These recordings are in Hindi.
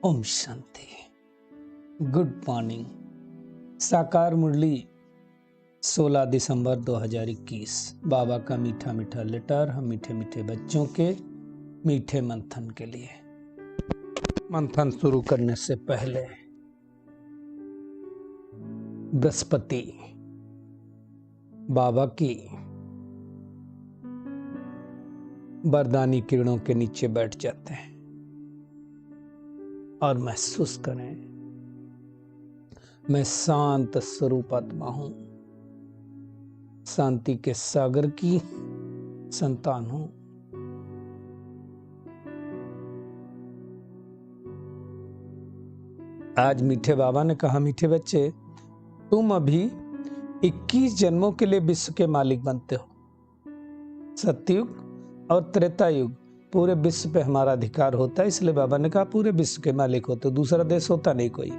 ओम शांति। Good morning. साकार मुरली 16 दिसंबर 2021। बाबा का मीठा मीठा लेटर हम मीठे मीठे बच्चों के मीठे मंथन के लिए। मंथन शुरू करने से पहले बृहस्पति बाबा की वरदानी किरणों के नीचे बैठ जाते हैं और महसूस करें, मैं शांत स्वरूप आत्मा हूं, शांति के सागर की संतान हूं। आज मीठे बाबा ने कहा, मीठे बच्चे, तुम अभी 21 जन्मों के लिए विश्व के मालिक बनते हो। सतयुग और त्रेता युग पूरे विश्व पे हमारा अधिकार होता है, इसलिए बाबा ने कहा पूरे विश्व के मालिक होते हो, दूसरा देश होता नहीं कोई।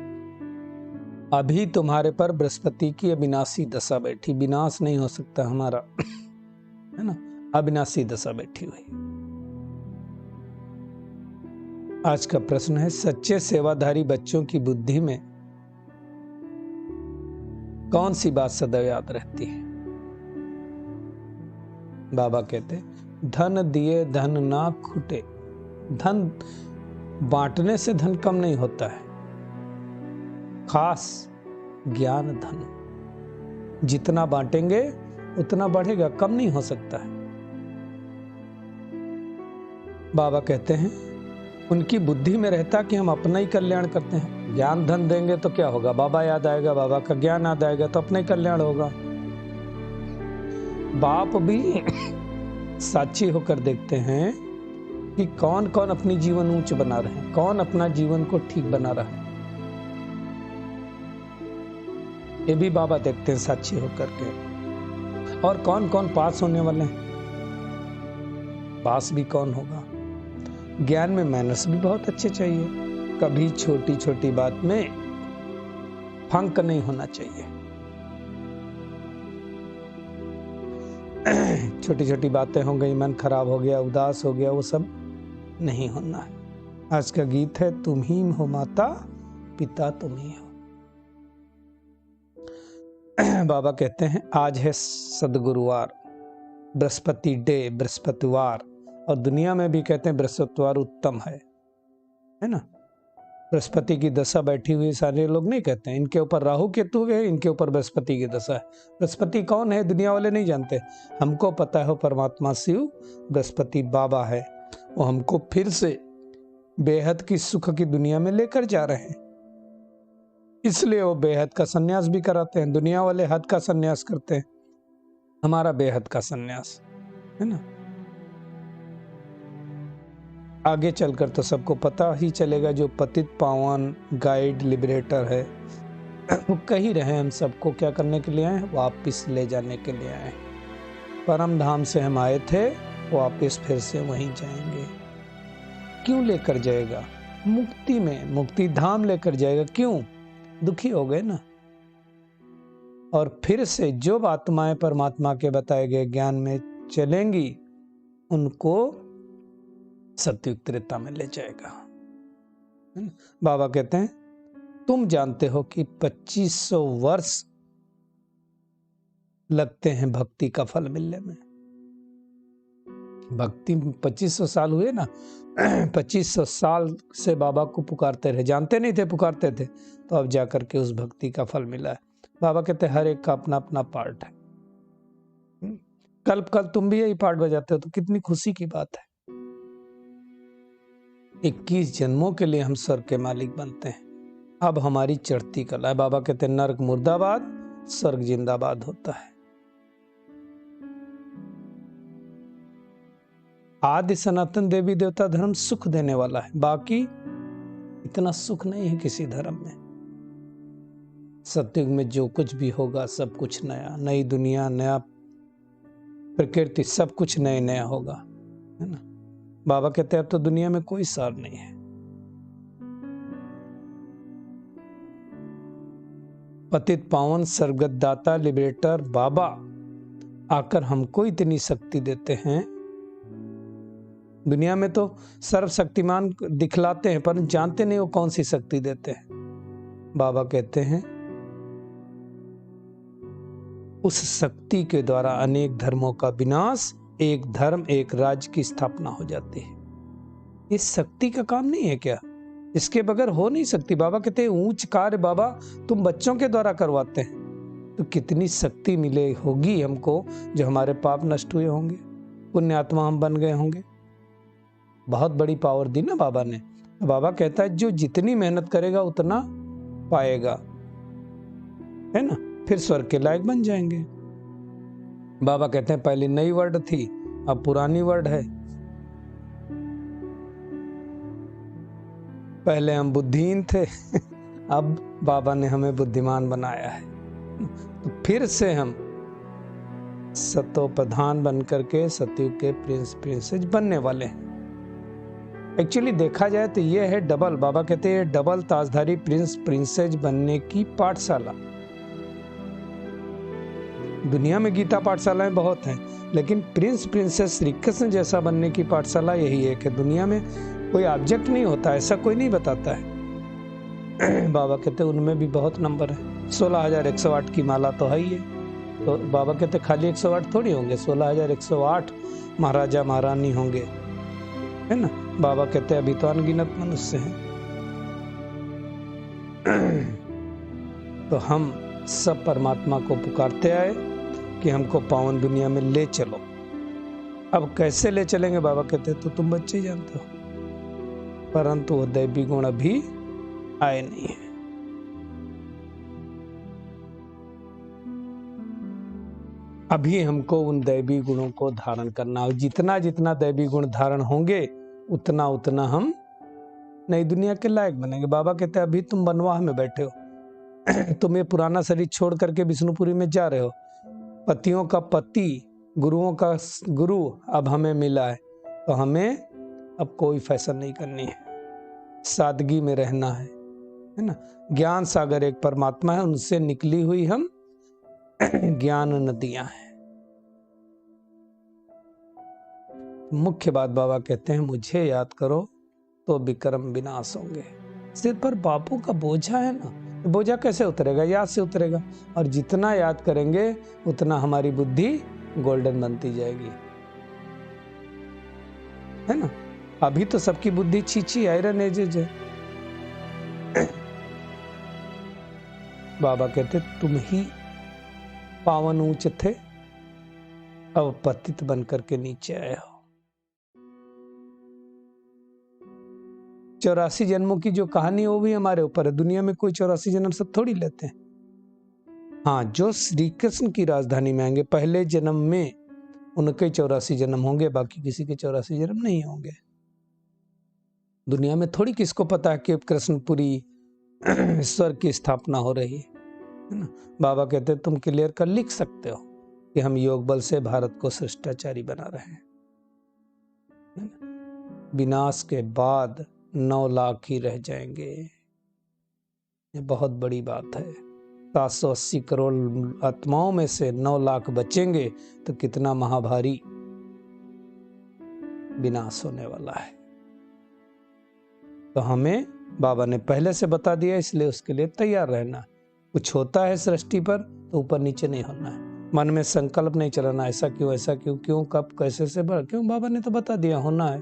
अभी तुम्हारे पर बृहस्पति की अविनाशी दशा बैठी, विनाश नहीं हो सकता हमारा, है ना, अविनाशी दशा बैठी हुई। आज का प्रश्न है, सच्चे सेवाधारी बच्चों की बुद्धि में कौन सी बात सदैव याद रहती है? बाबा कहते, धन दिए धन ना खुटे। धन बांटने से धन कम नहीं होता है, खास ज्ञान धन जितना बांटेंगे उतना बढ़ेगा, कम नहीं हो सकता है। बाबा कहते हैं उनकी बुद्धि में रहता कि हम अपना ही कल्याण करते हैं। ज्ञान धन देंगे तो क्या होगा, बाबा याद आएगा, बाबा का ज्ञान याद आएगा तो अपना ही कल्याण होगा। बाप भी साक्षी होकर देखते हैं कि कौन कौन अपनी जीवन ऊंच बना रहे हैं, कौन अपना जीवन को ठीक बना रहा है। ये भी बाबा देखते हैं साक्षी होकर के। और कौन कौन पास होने वाले हैं, पास भी कौन होगा। ज्ञान में मैनर्स भी बहुत अच्छे चाहिए, कभी छोटी छोटी बात में फंक नहीं होना चाहिए। छोटी छोटी बातें हो गई, मन खराब हो गया, उदास हो गया, वो सब नहीं होना है। आज का गीत है, तुम ही हो माता पिता तुम ही हो। बाबा कहते हैं आज है सदगुरुवार, बृहस्पति डे, बृहस्पतिवार, और दुनिया में भी कहते हैं बृहस्पतिवार उत्तम है ना। बृहस्पति की दशा बैठी हुई, सारे लोग नहीं कहते हैं इनके ऊपर राहु केतु है, इनके ऊपर बृहस्पति की दशा है। बृहस्पति कौन है दुनिया वाले नहीं जानते, हमको पता है, परमात्मा शिव बृहस्पति बाबा है। वो हमको फिर से बेहद की सुख की दुनिया में लेकर जा रहे हैं, इसलिए वो बेहद का सन्यास भी कराते हैं। दुनिया वाले हद का सन्यास करते हैं, हमारा बेहद का सन्यास है ना। आगे चलकर तो सबको पता ही चलेगा, जो पतित पावन गाइड लिबरेटर है वो कह ही रहे हैं हम सबको क्या करने के लिए आए, वापिस ले जाने के लिए आए। परम धाम से हम आए थे, वापिस फिर से वहीं जाएंगे। क्यों लेकर जाएगा? मुक्ति में, मुक्ति धाम लेकर जाएगा। क्यों? दुखी हो गए ना। और फिर से जो आत्माएं परमात्मा के बताए गए ज्ञान में चलेंगी, उनको सतयुग त्रेता में ले जाएगा। बाबा कहते हैं तुम जानते हो कि 2500 वर्ष लगते हैं भक्ति का फल मिलने में। भक्ति 2500 साल हुए ना। 2500 साल से बाबा को पुकारते रहे, जानते नहीं थे पुकारते थे, तो अब जाकर के उस भक्ति का फल मिला है। बाबा कहते हैं हर एक का अपना अपना पार्ट है। कल तुम भी यही पार्ट बजाते हो, तो कितनी खुशी की बात है। 21 जन्मों के लिए हम स्वर्ग के मालिक बनते हैं। अब हमारी चढ़ती कला है। बाबा कहते हैं नरक मुर्दाबाद, स्वर्ग जिंदाबाद होता है। आदि सनातन देवी देवता धर्म सुख देने वाला है, बाकी इतना सुख नहीं है किसी धर्म में। सतयुग में जो कुछ भी होगा सब कुछ नया, नई दुनिया, नया प्रकृति, सब कुछ नया नया होगा, है ना। बाबा कहते हैं अब तो दुनिया में कोई सार नहीं है। पतित पावन सर्वगत दाता लिबरेटर बाबा आकर हमको इतनी शक्ति देते हैं दुनिया में तो सर्वशक्तिमान दिखलाते हैं पर जानते नहीं वो कौन सी शक्ति देते हैं। बाबा कहते हैं उस शक्ति के द्वारा अनेक धर्मों का विनाश, एक धर्म एक राज्य की स्थापना हो जाती है। इस शक्ति का काम नहीं है क्या? इसके बगैर हो नहीं सकती। बाबा कहते हैं ऊंच कार्य बाबा तुम बच्चों के द्वारा करवाते हैं, तो कितनी शक्ति मिले होगी हमको, जो हमारे पाप नष्ट हुए होंगे, पुण्य आत्मा हम बन गए होंगे। बहुत बड़ी पावर दी ना बाबा ने। बाबा कहता है जो जितनी मेहनत करेगा उतना पाएगा, है ना, फिर स्वर्ग के लायक बन जाएंगे। बाबा कहते हैं पहले नई वर्ड थी, अब पुरानी वर्ड है। पहले हम बुद्धिहीन थे अब बाबा ने हमें बुद्धिमान बनाया है। तो फिर से हम सतो प्रधान बन करके सतयुग के प्रिंस प्रिंसेस बनने वाले हैं। एक्चुअली देखा जाए तो ये है डबल, बाबा कहते हैं डबल ताजधारी प्रिंस प्रिंसेस बनने की पाठशाला। दुनिया में गीता पाठशालाएं बहुत हैं, लेकिन प्रिंस प्रिंसेस श्री कृष्ण जैसा बनने की पाठशाला यही है कि दुनिया में कोई ऑब्जेक्ट नहीं होता, ऐसा कोई नहीं बताता है। बाबा कहते हैं उनमें भी बहुत नंबर है। 16,108 की माला तो है ही है। तो बाबा कहते खाली 108 थोड़ी होंगे, 16,108 महाराजा महारानी होंगे, है ना। बाबा कहते हैं अभी तो अनगिनत मनुष्य हैं। तो हम सब परमात्मा को पुकारते आए कि हमको पावन दुनिया में ले चलो। अब कैसे ले चलेंगे? बाबा कहते हैं तो तुम बच्चे जानते हो, परंतु वो दैवी गुण अभी आए नहीं है। अभी हमको उन दैवी गुणों को धारण करना, और जितना जितना दैवी गुण धारण होंगे उतना उतना हम नई दुनिया के लायक बनेंगे। बाबा कहते हैं अभी तुम बनवाह में बैठे हो, तुम ये पुराना शरीर छोड़ करके विष्णुपुरी में जा रहे हो। पतियों का पति, गुरुओं का गुरु अब हमें मिला है, तो हमें अब कोई फैशन नहीं करनी है, सादगी में रहना है ना। ज्ञान सागर एक परमात्मा है, उनसे निकली हुई हम ज्ञान नदियां हैं। मुख्य बात बाबा कहते हैं मुझे याद करो तो विक्रम विनाश होंगे। सिर पर बापू का बोझा है ना, बोझा कैसे उतरेगा? याद से उतरेगा, और जितना याद करेंगे उतना हमारी बुद्धि गोल्डन बनती जाएगी, है ना। अभी तो सबकी बुद्धि छीछी आयरन एजेज है। बाबा कहते तुम ही पावन ऊंच थे, अब पतित बनकर के नीचे आए हो। 84 जन्मों की जो कहानी वो भी हमारे ऊपर है। दुनिया में कोई 84 जन्म सब थोड़ी लेते हैं। हाँ, जो श्री कृष्ण की राजधानी में आएंगे पहले जन्म में उनके 84 जन्म होंगे, बाकी किसी के 84 जन्म नहीं होंगे। दुनिया में थोड़ी किसको पता है कि कृष्णपुरी स्वर्ग की स्थापना हो रही है ना। बाबा कहते तुम क्लियर कर लिख सकते हो कि हम योग बल से भारत को शिष्टाचारी बना रहे हैं। विनाश के बाद 9 लाख ही रह जाएंगे, ये बहुत बड़ी बात है। 780 करोड़ आत्माओं में से 9 लाख बचेंगे, तो कितना महाभारी विनाश होने वाला है। तो हमें बाबा ने पहले से बता दिया, इसलिए उसके लिए तैयार रहना। कुछ होता है सृष्टि पर तो ऊपर नीचे नहीं होना है, मन में संकल्प नहीं चलाना, ऐसा क्यों, ऐसा क्यों, क्यों, कब, कैसे से बढ़, क्यों। बाबा ने तो बता दिया होना है,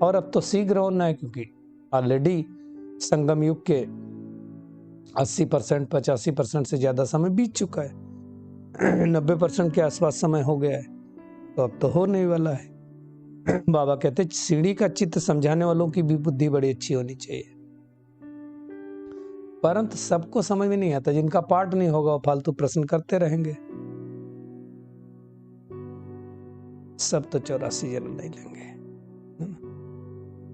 और अब तो शीघ्र होना है, क्योंकि ऑलरेडी संगम युग के 80% 85% से ज्यादा समय बीत चुका है, 90% के आसपास समय हो गया है, तो अब तो होने वाला है। बाबा कहते सीढ़ी का चित्र समझाने वालों की भी बुद्धि बड़ी अच्छी होनी चाहिए, परंतु सबको समझ में नहीं आता। जिनका पाठ नहीं होगा वो फालतू प्रश्न करते रहेंगे। सब तो 84 जन्म नहीं लेंगे।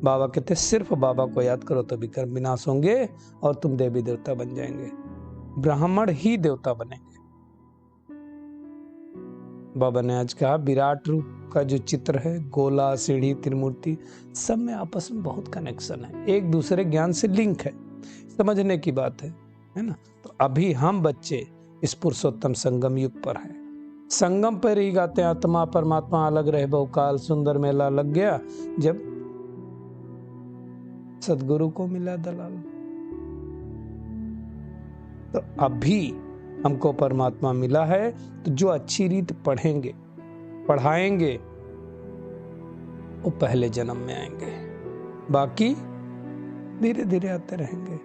बाबा कहते सिर्फ बाबा को याद करो तो विक्रम विनाश होंगे और तुम देवी देवता बन जाएंगे, ब्राह्मण ही देवता बनेंगे। बाबा ने आज कहा विराट रूप का जो चित्र है, गोला, सीढ़ी, त्रिमूर्ति, सब में आपस में बहुत कनेक्शन है, एक दूसरे ज्ञान से लिंक है, समझने की बात है ना। तो अभी हम बच्चे इस पुरुषोत्तम संगम युग पर हैं, संगम पर ही गाते आत्मा परमात्मा अलग रहे बहुकाल, सुंदर मेला लग गया जब सदगुरु को मिला दलाल। तो अभी हमको परमात्मा मिला है, तो जो अच्छी रीत पढ़ेंगे पढ़ाएंगे वो पहले जन्म में आएंगे, बाकी धीरे धीरे आते रहेंगे।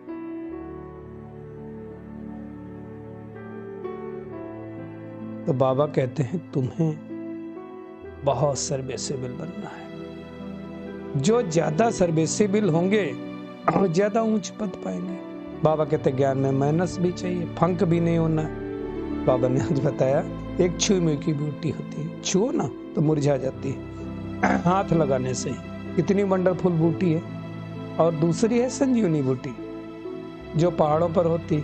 तो बाबा कहते हैं तुम्हें बहुत सर्विसेबल बनना है। जो ज्यादा सर्विसेबल होंगे और ज्यादा ऊंच पद पाएंगे। बाबा कहते ज्ञान में मेहनत भी चाहिए, फंक भी नहीं होना है। बाबा ने आज बताया एक छुई की बूटी होती है, छुओ ना तो मुरझा जाती है हाथ लगाने से ही। इतनी वंडरफुल बूटी है। और दूसरी है संजीवनी बूटी, जो पहाड़ों पर होती,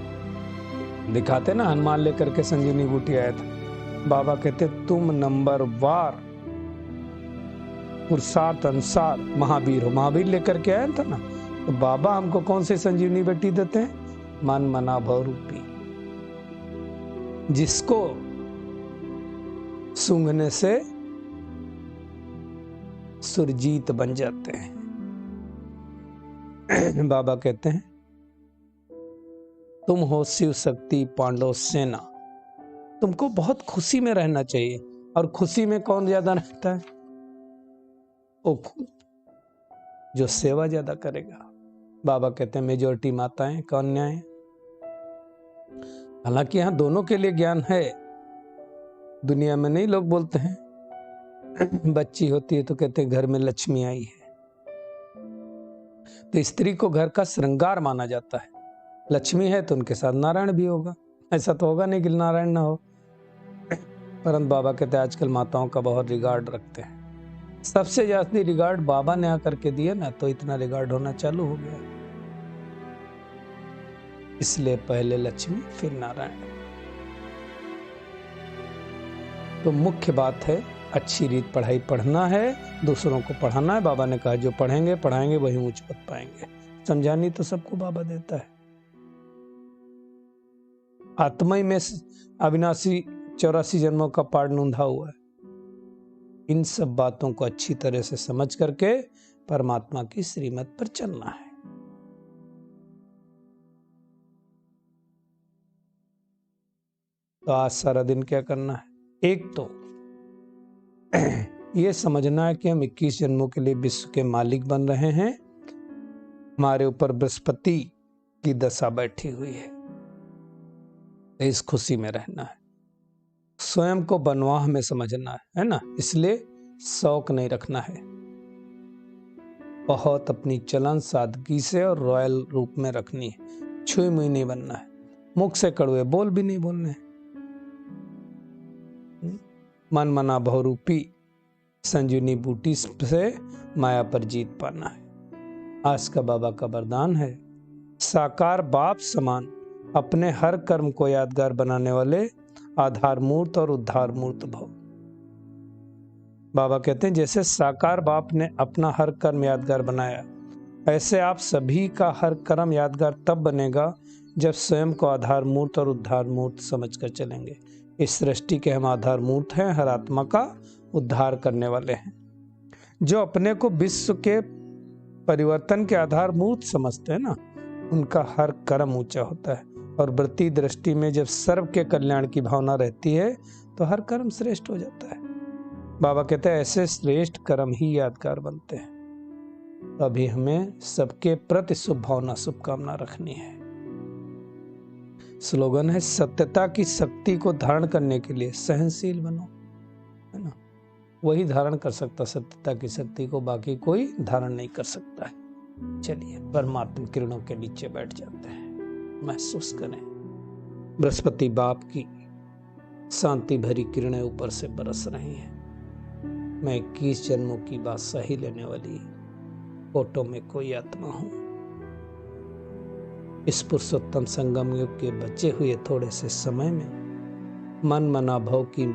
दिखाते ना हनुमान लेकर के संजीवनी बूटी आया था। बाबा कहते तुम नंबर वार पुरुषार्थ अनुसार महावीर हो। महावीर लेकर के आया था ना, तो बाबा हमको कौन सी संजीवनी बूटी देते हैं? मन मना भव रूपी, जिसको सूंघने से सुरजीत बन जाते हैं। बाबा कहते हैं तुम हो शिव शक्ति पांडव सेना। तुमको बहुत खुशी में रहना चाहिए। और खुशी में कौन ज्यादा रहता है? वो जो सेवा ज्यादा करेगा। बाबा कहते हैं मेजोरिटी माताएं कन्याएं। हालांकि यहां दोनों के लिए ज्ञान है। दुनिया में नहीं लोग बोलते हैं बच्ची होती है तो कहते हैं घर में लक्ष्मी आई है। तो स्त्री को घर का श्रृंगार माना जाता है। लक्ष्मी है तो उनके साथ नारायण भी होगा। ऐसा तो होगा नहीं कि नारायण ना हो। परंतु बाबा कहते हैं आजकल माताओं का बहुत रिगार्ड रखते हैं। सबसे ज्यादा रिगार्ड बाबा ने आकर के दिया ना, तो इतना रिगार्ड होना चालू हो गया। इसलिए पहले लक्ष्मी फिर नारायण। तो मुख्य बात है अच्छी रीत पढ़ाई पढ़ना है, दूसरों को पढ़ाना है। बाबा ने कहा जो पढ़ेंगे पढ़ाएंगे वही ऊंच पद पाएंगे। समझानी तो सबको बाबा देता है। आत्मा ही में अविनाशी 84 जन्मों का पाठ नूंधा हुआ है। इन सब बातों को अच्छी तरह से समझ करके परमात्मा की श्रीमत पर चलना है। तो आज सारा दिन क्या करना है? एक तो ये समझना है कि हम 21 जन्मों के लिए विश्व के मालिक बन रहे हैं। हमारे ऊपर बृहस्पति की दशा बैठी हुई है। इस खुशी में रहना है। स्वयं को बनवाह में समझना है ना। इसलिए शौक नहीं रखना है। बहुत अपनी चलन सादगी से और रॉयल रूप में रखनी है। छुई मुई नहीं बनना है। मुख से कड़वे बोल भी नहीं बोलने हैं। मन मना बहुरूपी संजीवनी बूटी से माया पर जीत पाना है। आज का बाबा का वरदान है साकार बाप समान अपने हर कर्म को यादगार बनाने वाले आधार मूर्त और उद्धार मूर्त भव। बाबा कहते हैं जैसे साकार बाप ने अपना हर कर्म यादगार बनाया, ऐसे आप सभी का हर कर्म यादगार तब बनेगा जब स्वयं को आधार मूर्त और उद्धार मूर्त समझकर चलेंगे। इस सृष्टि के हम आधार मूर्त हैं, हर आत्मा का उद्धार करने वाले हैं। जो अपने को विश्व के परिवर्तन के आधार मूर्त समझते हैं ना, उनका हर कर्म ऊंचा होता है। और वृत्ति दृष्टि में जब सर्व के कल्याण की भावना रहती है तो हर कर्म श्रेष्ठ हो जाता है। बाबा कहते हैं ऐसे श्रेष्ठ कर्म ही यादगार बनते हैं। अभी हमें सबके प्रति शुभ भावना शुभकामना रखनी है। स्लोगन है सत्यता की शक्ति को धारण करने के लिए सहनशील बनो, है ना। वही धारण कर सकता सत्यता की शक्ति को, बाकी कोई धारण नहीं कर सकता है। चलिए परमात्मा किरणों के नीचे बैठ जाते हैं। महसूस करें बृहस्पति बाप की शांति भरी किरणें ऊपर से बरस रही हैं। मैं 21 जन्मों की बादशाही लेने वाली फोटो में कोई आत्मा हूं। इस पुरुषोत्तम संगम युग के बचे हुए थोड़े से समय में मन मना भव की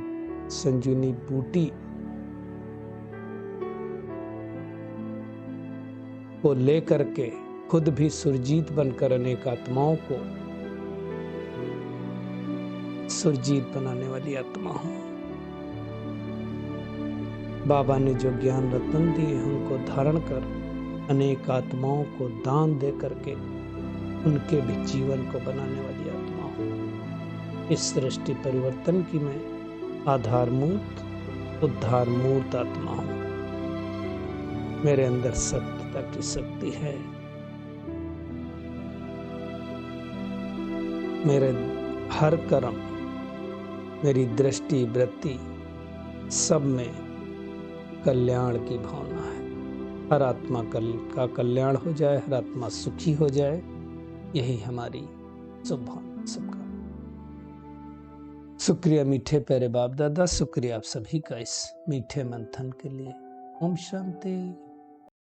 संजीवनी बूटी को लेकर के खुद भी सुरजीत बनकर अनेक आत्माओं को सुरजीत बनाने वाली आत्मा हूं। बाबा ने जो ज्ञान रत्न दिए उनको धारण कर अनेक आत्माओं को दान दे करके उनके भी जीवन को बनाने वाली आत्मा हूँ। इस सृष्टि परिवर्तन की मैं आधारमूर्त उद्धार मूर्त आत्मा हूँ। मेरे अंदर सत्यता की शक्ति है। मेरे हर कर्म, मेरी दृष्टि वृत्ति सब में कल्याण की भावना है। हर आत्मा का कल्याण हो जाए, हर आत्मा सुखी हो जाए, यही हमारी शुभ भावना सबका। शुक्रिया मीठे प्यारे बाप दादा, शुक्रिया आप सभी का इस मीठे मंथन के लिए। ओम शांति।